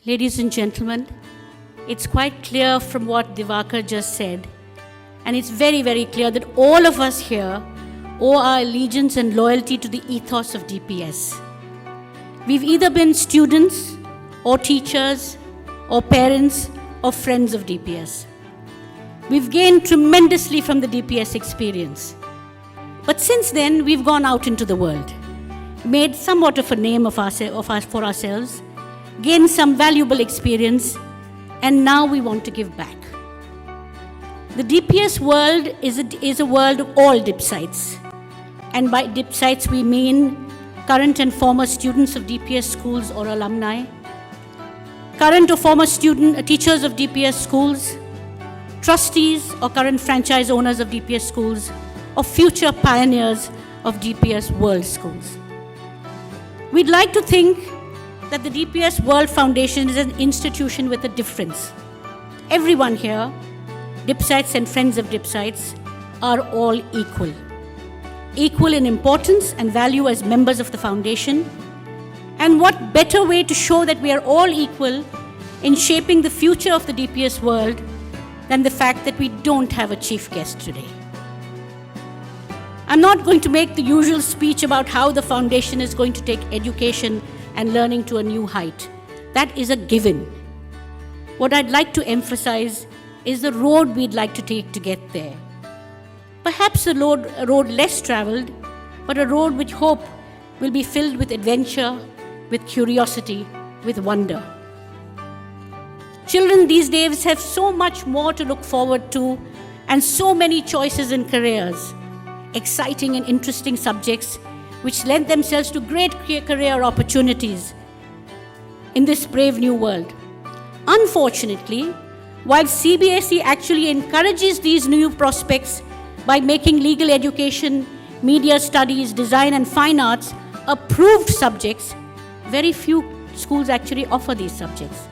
Ladies and gentlemen, it's quite clear from what Divakar just said, and it's very, very clear that all of us here owe our allegiance and loyalty to the ethos of DPS. We've either been students or teachers or parents or friends of DPS. We've gained tremendously from the DPS experience. But since then, we've gone out into the world, made somewhat of a name for ourselves, gained some valuable experience, and now we want to give back. The DPS world is a world of all DIPSites. And by DIPSites, we mean current and former students of DPS schools or alumni, current or former teachers of DPS schools, trustees or current franchise owners of DPS schools, or future pioneers of DPS world schools. We'd like to think that the DPS World Foundation is an institution with a difference. Everyone here, DIPSites and friends of DIPSites, are all equal. Equal in importance and value as members of the foundation. And what better way to show that we are all equal in shaping the future of the DPS world than the fact that we don't have a chief guest today. I'm not going to make the usual speech about how the foundation is going to take education and learning to a new height. That is a given. What I'd like to emphasize is the road we'd like to take to get there. Perhaps a road less traveled, but a road which hope will be filled with adventure, with curiosity, with wonder. Children these days have so much more to look forward to and so many choices in careers, exciting and interesting subjects which lend themselves to great career opportunities in this brave new world. Unfortunately, while CBSE actually encourages these new prospects by making legal education, media studies, design and fine arts approved subjects, very few schools actually offer these subjects.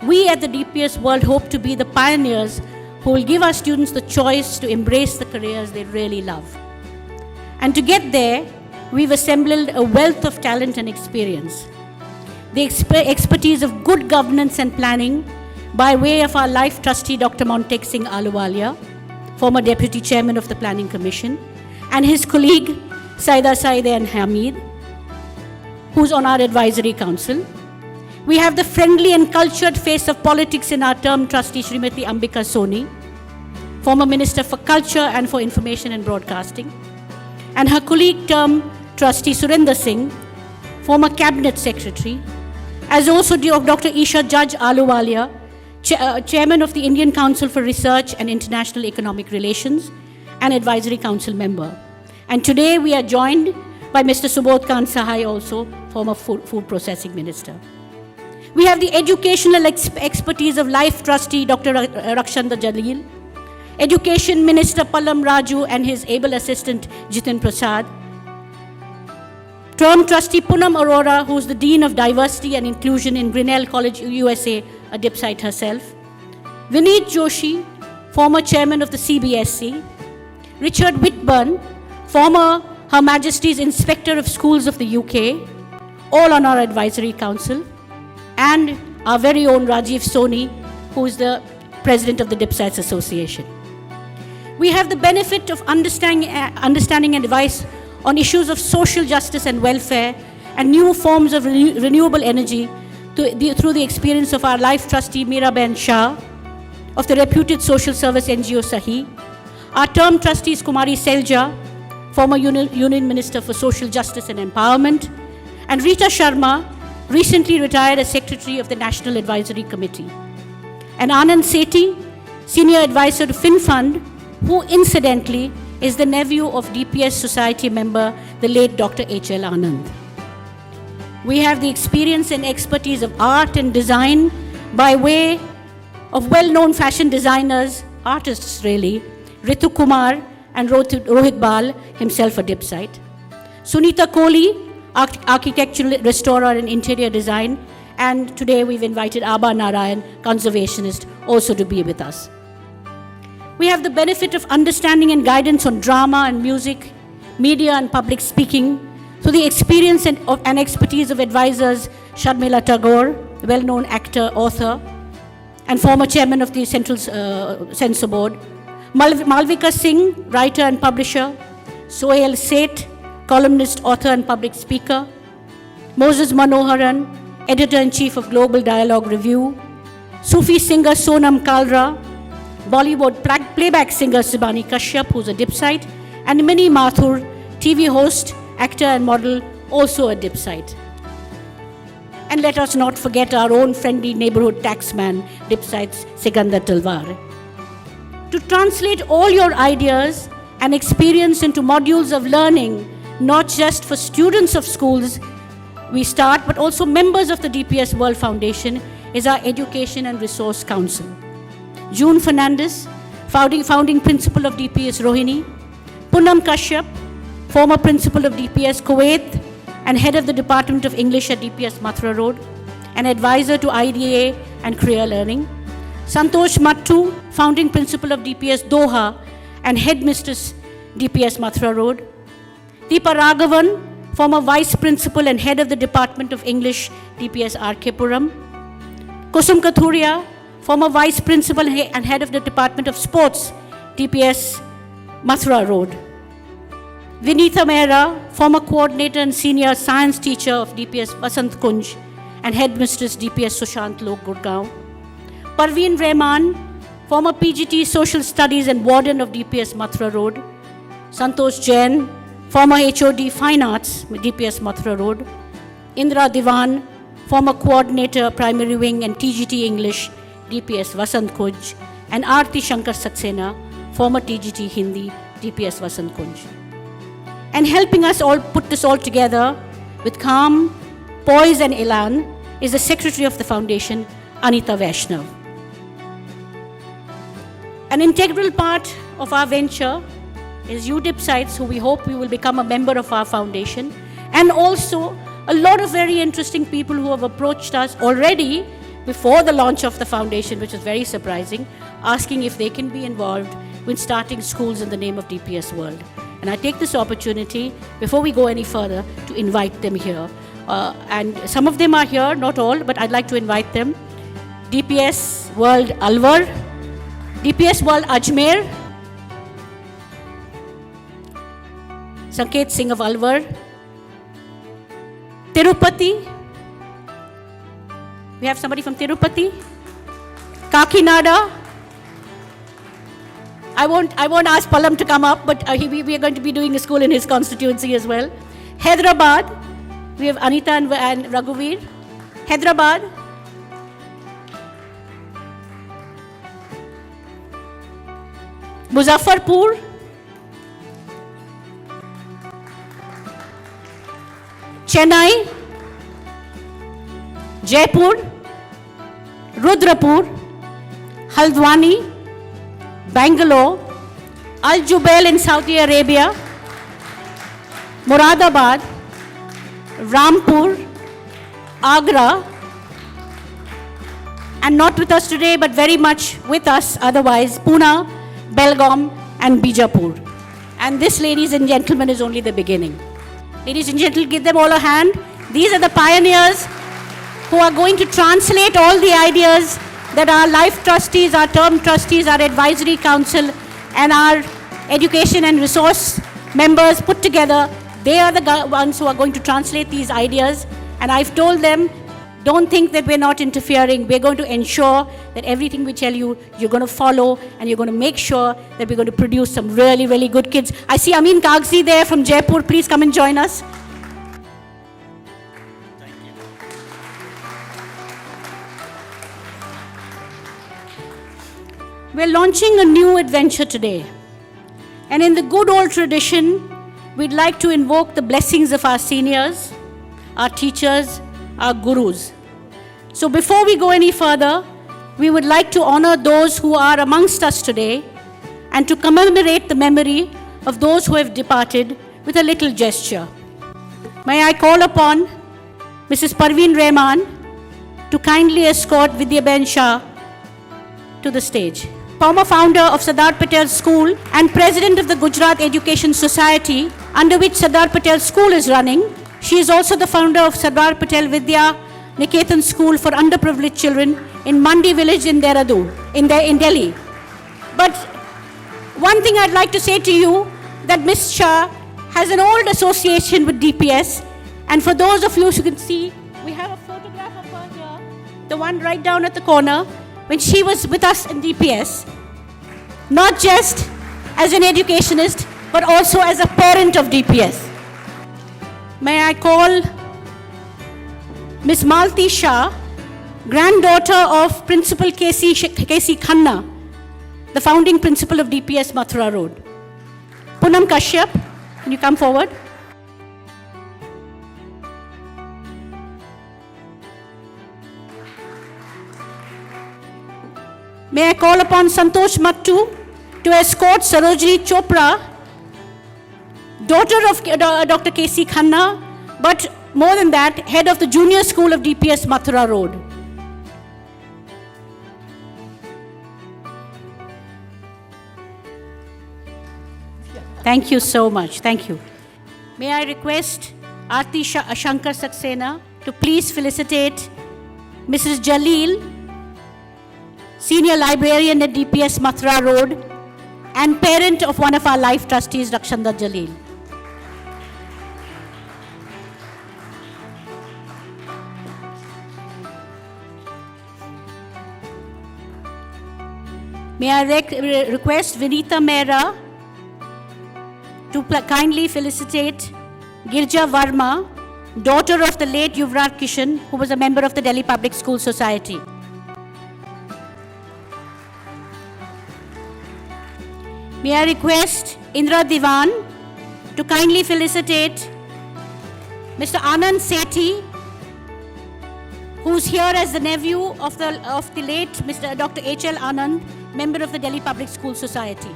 We at the DPS world hope to be the pioneers who will give our students the choice to embrace the careers they really love. And to get there, we've assembled a wealth of talent and experience. The expertise of good governance and planning by way of our life trustee, Dr. Montek Singh Ahluwalia, former Deputy Chairman of the Planning Commission, and his colleague, Saida Saidan Hamid, who's on our advisory council. We have the friendly and cultured face of politics in our term trustee, Srimati Ambika Soni, former Minister for Culture and for Information and Broadcasting, and her colleague term trustee Surinder Singh, former Cabinet Secretary, as also Dr. Isha Judge Ahluwalia, Chairman of the Indian Council for Research and International Economic Relations and Advisory Council member. And today we are joined by Mr. Subodh Kant Sahai, also former Food Processing Minister. We have the educational expertise of Life Trustee Dr. Rakshanda Jalil, Education Minister Pallam Raju and his able assistant Jitin Prasad, Term Trustee Poonam Arora, who is the Dean of Diversity and Inclusion in Grinnell College, USA, a DIPSite herself, Vineet Joshi, former Chairman of the CBSE, Richard Whitburn, former Her Majesty's Inspector of Schools of the UK, all on our advisory council, and our very own Rajiv Soni, who is the President of the DIPSites Association. We have the benefit of understanding and advice on issues of social justice and welfare and new forms of renewable energy through the experience of our life trustee Meeraben Shah, of the reputed social service NGO Sahi, our term trustees Kumari Selja, former Union Minister for Social Justice and Empowerment, and Rita Sharma, recently retired as Secretary of the National Advisory Committee, and Anand Sethi, Senior Advisor to FinFund, who incidentally is the nephew of DPS Society member, the late Dr. H.L. Anand. We have the experience and expertise of art and design by way of well-known fashion designers, artists really, Ritu Kumar and Rohit Bal, himself a DIPSite. Sunita Kohli, architectural restorer and interior design, and today we've invited Abha Narayan, conservationist, also to be with us. We have the benefit of understanding and guidance on drama and music, media and public speaking, through the experience and expertise of advisors Sharmila Tagore, well-known actor, author, and former chairman of the Central Censor Board. Malvika Singh, writer and publisher. Sohail Seth, columnist, author, and public speaker. Moses Manoharan, editor-in-chief of Global Dialogue Review. Sufi singer Sonam Kalra. Bollywood playback singer Sibani Kashyap, who's a dipsite. And Minnie Mathur, TV host, actor, and model, also a dipsite. And let us not forget our own friendly neighborhood taxman, dipsites Siganda Talwar. To translate all your ideas and experience into modules of learning, not just for students of schools we start, but also members of the DPS World Foundation, is our Education and Resource Council. June Fernandez, founding principal of DPS Rohini. Poonam Kashyap, former principal of DPS Kuwait and head of the Department of English at DPS Mathura Road, and advisor to IDA and career learning. Santosh Mattu, founding principal of DPS Doha and headmistress DPS Mathura Road. Deepa Raghavan, former vice principal and head of the Department of English, DPS RK Puram. Kusum Kathuria, former vice principal and head of the Department of Sports, DPS Mathura Road. Vinitha Mehra, former coordinator and senior science teacher of DPS Vasant Kunj and headmistress DPS Sushant Lok Gurgaon. Parveen Rehman, former PGT Social Studies and warden of DPS Mathura Road. Santosh Jain, former HOD Fine Arts, DPS Mathura Road. Indra Diwan, former coordinator Primary Wing and TGT English, DPS Vasant Kunj. And Aarti Shankar Saxena, former TGT Hindi, DPS Vasant Kunj. And helping us all put this all together with calm, poise and elan is the secretary of the foundation, Anita Vaishnav. An integral part of our venture is you dipsites, who we hope you will become a member of our foundation, and also a lot of very interesting people who have approached us already before the launch of the foundation, which is very surprising, asking if they can be involved with starting schools in the name of DPS World. And I take this opportunity, before we go any further, to invite them here. And some of them are here, not all, but I'd like to invite them. DPS World Alwar, DPS World Ajmer, Sanket Singh of Alwar, Tirupati, we have somebody from Tirupati, Kakinada. I won't ask Palam to come up, but we are going to be doing a school in his constituency as well. Hyderabad, we have Anita and Raghuveer. Hyderabad. Muzaffarpur. Chennai. Jaipur. Rudrapur. Haldwani. Bangalore, Al Jubail in Saudi Arabia, Moradabad, Rampur, Agra, and not with us today, but very much with us otherwise, Pune, Belgaum, and Bijapur. And this, ladies and gentlemen, is only the beginning. Ladies and gentlemen, give them all a hand. These are the pioneers who are going to translate all the ideas that our life trustees, our term trustees, our advisory council, and our education and resource members put together. They are the ones who are going to translate these ideas. And I've told them, don't think that we're not interfering. We're going to ensure that everything we tell you, you're going to follow, and you're going to make sure that we're going to produce some really, really good kids. I see Amin Kagzi there from Jaipur. Please come and join us. We're launching a new adventure today. And in the good old tradition, we'd like to invoke the blessings of our seniors, our teachers, our gurus. So before we go any further, we would like to honor those who are amongst us today and to commemorate the memory of those who have departed with a little gesture. May I call upon Mrs. Parveen Rehman to kindly escort Vidyaben Shah to the stage. Former founder of Sardar Patel School and president of the Gujarat Education Society, under which Sardar Patel School is running. She is also the founder of Sardar Patel Vidya Niketan School for underprivileged children in Mandi village in Dehradun, in Delhi. But one thing I'd like to say to you, that Ms. Shah has an old association with DPS, and for those of you who can see, we have a photograph of her here, the one right down at the corner, when she was with us in DPS, not just as an educationist, but also as a parent of DPS. May I call Ms. Malti Shah, granddaughter of Principal K.C. Khanna, the founding principal of DPS Mathura Road. Poonam Kashyap, can you come forward? May I call upon Santosh Mattu to escort Sarojini Chopra, daughter of Dr. K.C. Khanna, but more than that, head of the Junior School of DPS Mathura Road. Thank you so much. Thank you. May I request Aarti Shankar Saxena to please felicitate Mrs. Jaleel, Senior Librarian at DPS Mathura Road and parent of one of our life trustees, Rakshanda Jaleel. May I request Vinita Mehra to kindly felicitate Girja Varma, daughter of the late Yuvraj Kishan, who was a member of the Delhi Public School Society. May I request Indra Diwan to kindly felicitate Mr. Anand Sethi, who's here as the nephew of the late Mr. Dr. H.L. Anand, member of the Delhi Public School Society.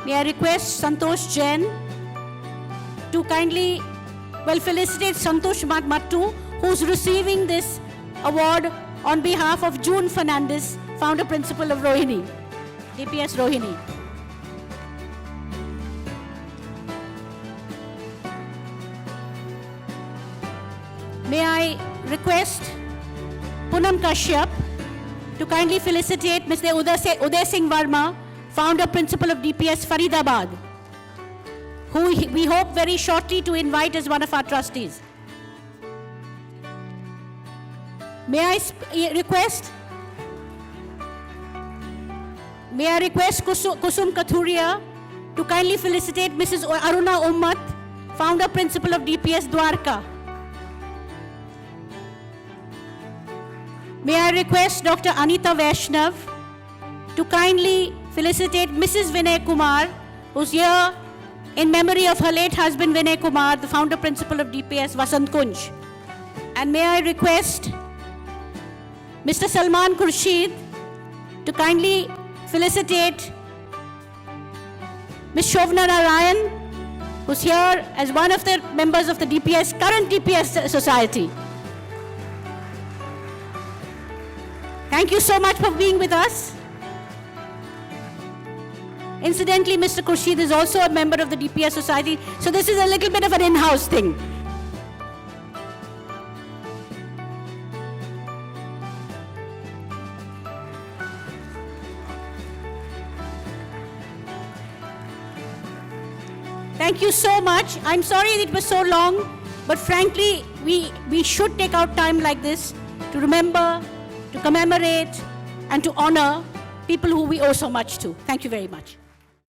May I request Santosh Jain to kindly felicitate Santosh Mattu, who's receiving this award on behalf of June Fernandez, founder principal of Rohini, DPS Rohini. May I request Poonam Kashyap to kindly felicitate Mr. Uday Singh Verma, founder principal of DPS Faridabad, who we hope very shortly to invite as one of our trustees. May I request Kusum Kathuria to kindly felicitate Mrs. Aruna Ummat, founder principal of DPS Dwarka. May I request Dr. Anita Vaishnav to kindly felicitate Mrs. Vinay Kumar, who's here in memory of her late husband Vinay Kumar, the founder principal of DPS Vasant Kunj. And may I request Mr. Salman Khurshid to kindly felicitate Ms. Shovna Narayan, who's here as one of the members of the current DPS Society. Thank you so much for being with us. Incidentally, Mr. Khurshid is also a member of the DPS Society, so this is a little bit of an in-house thing. Thank you so much. I'm sorry it was so long, but frankly, we should take out time like this to remember, to commemorate, and to honor people who we owe so much to. Thank you very much.